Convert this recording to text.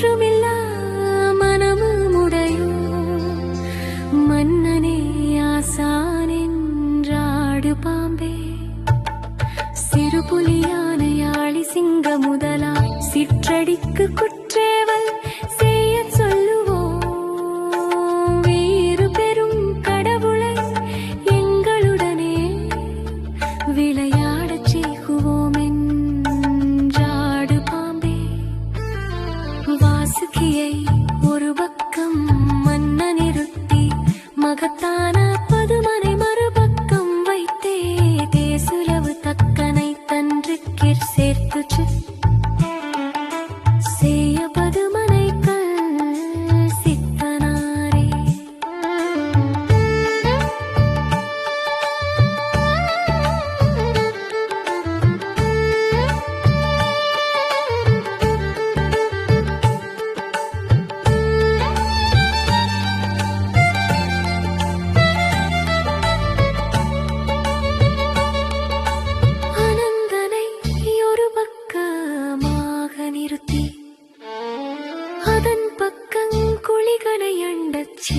ஒன்றுமில்லா மனமுடையோ மன்னனே ஆசானென்றாடு பாம்பே சிறு புலியானையாளி சிங்க முதலா சிற்றடிக்கு குற்றேவல் செய்ய சொல்லுவோம் வீறு பெரும் கடவுளை எங்களுடனே விளையாடச் செய்குவோம் என்றாடு பாம்பே வாசுகியை ஒரு பக்கம் மன்ன நிறுத்தி மகத்தான பதுமனை மறுபக்கம் வைத்தே தேசுலவு தக்கனை தன்றுக்கிற் சேர்த்து செய்ய பதுமனைக்கள் சித்தனாரே அனந்தனை ஒரு பக்கமாக நிறுத்தி அதன் பக்கங்குழிகளை அண்டச்